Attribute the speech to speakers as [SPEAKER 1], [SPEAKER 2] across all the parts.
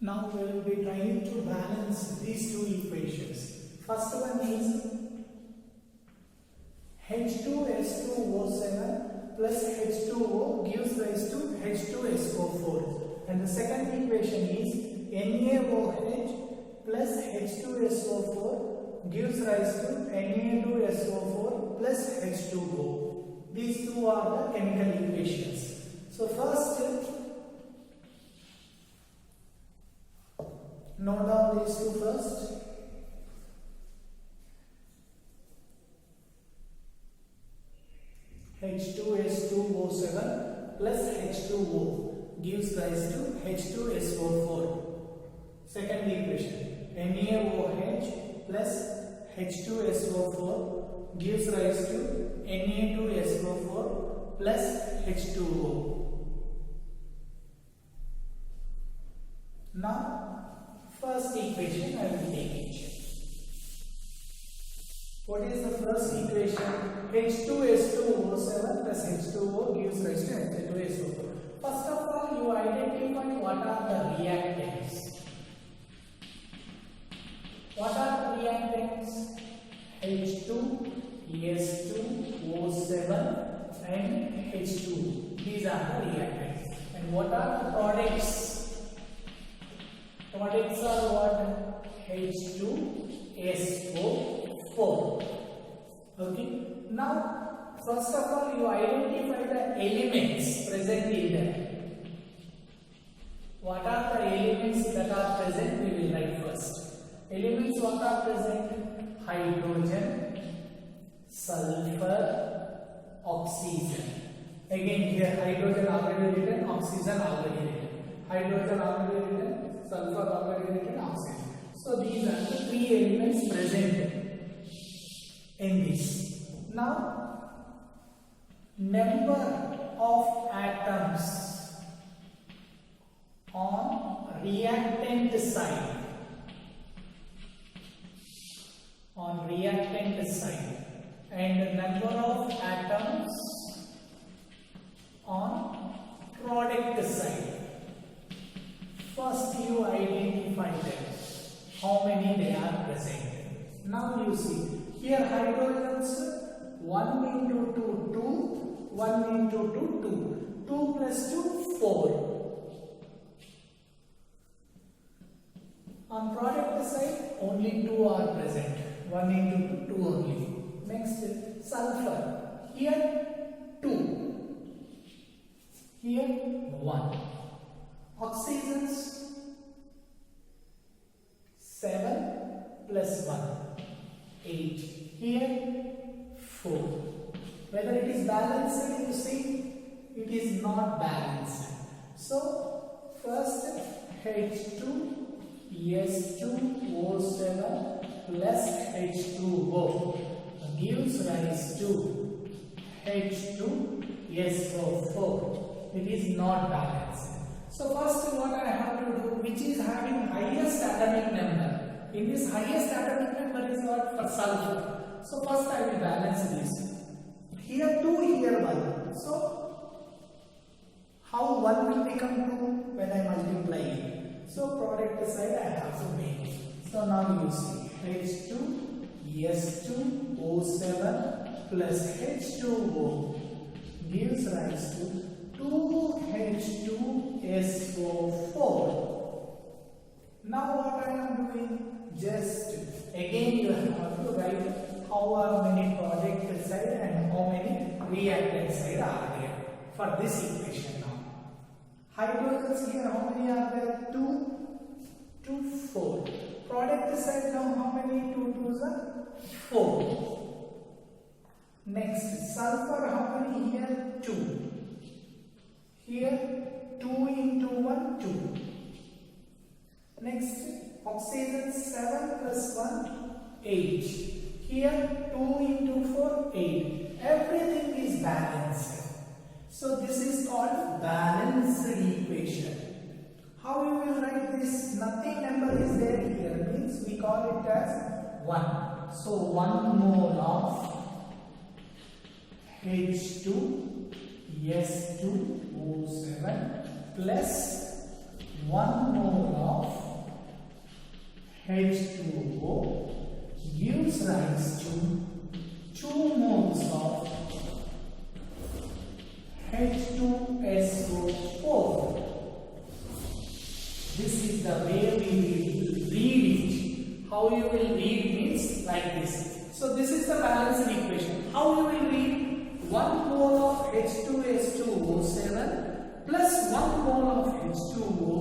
[SPEAKER 1] Now we will be trying to balance these two equations. First one is H2S2O7 plus H2O gives rise to H2SO4, and the second equation is NaOH plus H2SO4 gives rise to Na2SO4 plus H2O. These two are the chemical equations. So first, note down these two first. H2S2O7 plus H2O gives rise to H2SO4. Second equation, NaOH plus H2SO4 gives rise to Na2SO4 plus H2O. Now, first equation I will take it. What is the first equation? H2S2O7 plus H2O gives rise to H2SO4. First of all, you identify what are the reactants. What are the reactants? H2S2O7 and H2. These are the reactants. And what are the products? Products are what? H2SO4. Okay. Now, first of all, you identify the elements present in there. What are the elements that are present? We will write first. Elements what are present? Hydrogen, sulfur, oxygen. Again here hydrogen already written, oxygen already written. Hydrogen already written, sulfur already written, oxygen. So these are the three elements present in this. Now, number of atoms on reactant side. On reactant side, and number of atoms on product side. First you identify them, how many they are present. Now you see, here hydrogens 1 into 2, 2, 1 into 2, 2, 2 plus 2, 4. On product side, only 2 are present. 1 into 2, 2 only. Next, sulfur. Here 2. Here 1. Oxygens 7 plus 1. 8. Here 4. Whether it is balanced, you see, it is not balanced. So, first H2S2O7 plus H2O gives rise to H2SO4. It is not balanced. So first what I have to do, which is having highest atomic number. In this highest atomic number is what? For sulfur. So first I will balance this. Here 2, here 1. So how 1 will become 2 when I multiply it? So product side I have to make. So now you see H2S2O7 plus H2O gives rise to 2H2SO4. Now what I am doing? Just again you have to write how many product side and how many reactant side are there for this equation now. Hydrogens here how many are there? 2, 2, 4. Product side now how many? 2 2s are 4. Next, sulfur how many here? 2. Here 2 into 1, 2. Next, oxygen 7 plus 1, 8. Here 2 into 4, 8. Everything is balanced. So this is called balanced equation. How you will write this? Nothing number is there here, means we call it as 1. So 1 mole of H2S2O7 plus 1 mole of H2O gives rise to 2 moles of H2SO4. This is the way we will read it. How you will read means like this. So this is the balanced equation. How you will read? 1 mole of H2SO7 plus 1 mole of H2O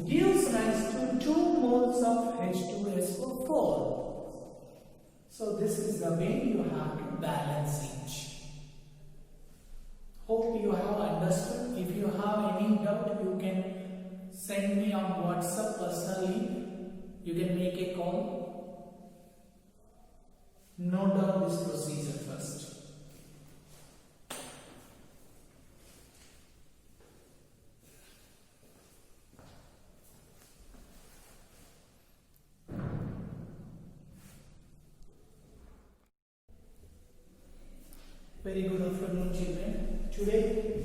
[SPEAKER 1] gives rise to 2 moles of H2SO4. So this is the way you have to balance it. Hope you have understood. If you have any doubt, you can send me on WhatsApp personally. You can make a call. Note down this procedure first. Very good afternoon, children. Today,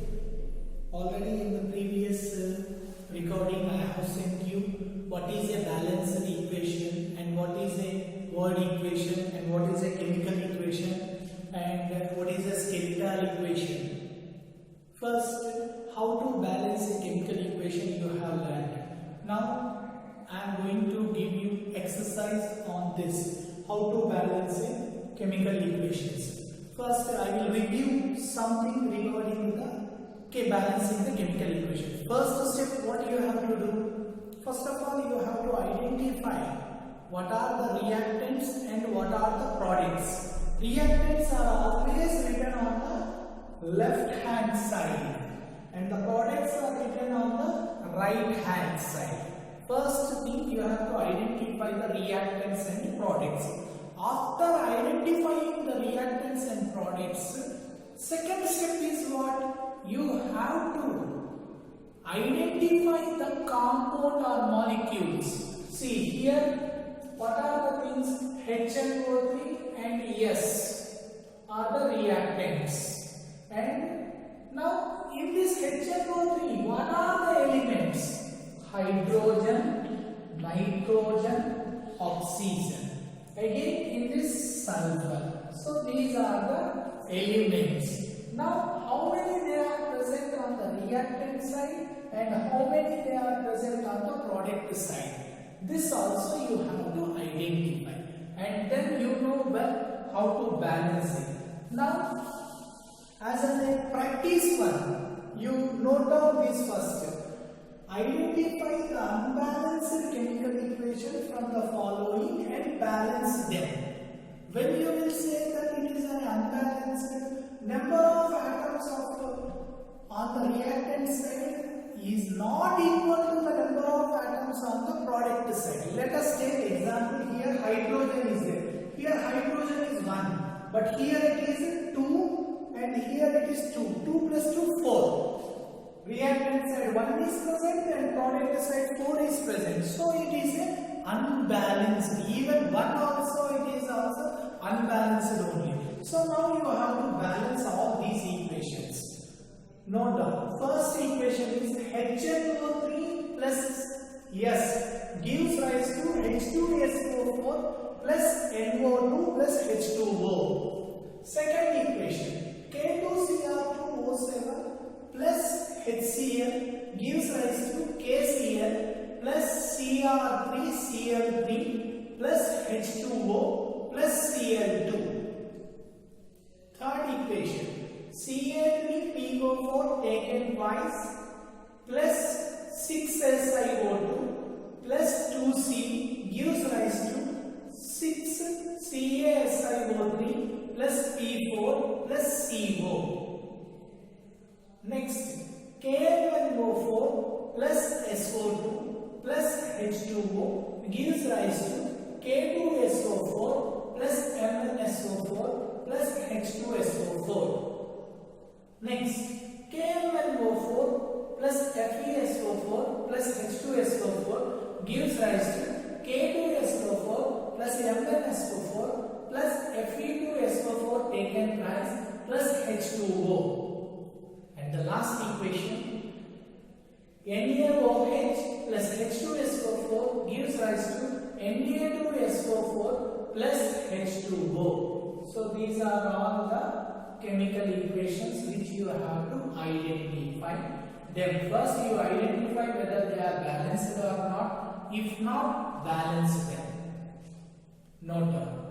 [SPEAKER 1] already in the previous recording, I have sent you what is a balanced equation and what is a word equation and what is a chemical equation and what is a skeletal equation. First, how to balance a chemical equation you have learned. Now, I am going to give you exercise on this, how to balance a chemical equations. First, I will review something regarding the balancing the chemical equation. First step, what you have to do? First of all, you have to identify what are the reactants and what are the products. Reactants are always written on the left hand side and the products are written on the right hand side. First thing, you have to identify the reactants and products. After identifying the reactants and products, second step is what? You have to identify the compound or molecules. See here, what are the things? HNO3 and S are the reactants. And now in this HNO3, what are the elements? Hydrogen, nitrogen, oxygen. Again in this sulfur. So these are the elements. Now how many they are present on the reactant side and how many they are present on the product side. This also you have to identify and then you know well how to balance it. Now as a practice one, you note down this first. Identify the unbalanced chemical equation from the following and balance them. When you will say that it is an unbalanced, number of atoms on the reactant side is not equal to the number of atoms on the product side. Let us take example here. Hydrogen is there. Here hydrogen is 1, but here it is 2 and here it is 2. 2 plus 2, 4. Reactant side 1 is present and product side 4 is present. So it is unbalanced. Even 1 also, it is also unbalanced only. So now you have to balance all these equations. Note down. First equation is HNO3 plus S gives rise to H2SO4 plus NO2 plus H2O. Second equation, K2Cr2O7 plus HCl gives rise to KCl plus Cr3Cl3 plus H2O plus Cl2. Third equation, Ca3PO4 taken twice plus 6SiO2 plus 2C gives rise to 6CaSiO3 plus P4 plus CO. Next, Kn2O4 plus SO2 plus H2O gives rise to K2SO4 plus MnSO4 plus H2SO4. Next, Kn2O4 plus FeSO4 plus H2SO4 gives rise to K2SO4 plus MnSO4 plus Fe2SO4 taken twice plus H2O. And the last equation, NaOH plus H2SO4 gives rise to Na these are all the chemical equations which you have to identify. Then first you identify whether they are balanced or not. If not, balance them. Note down.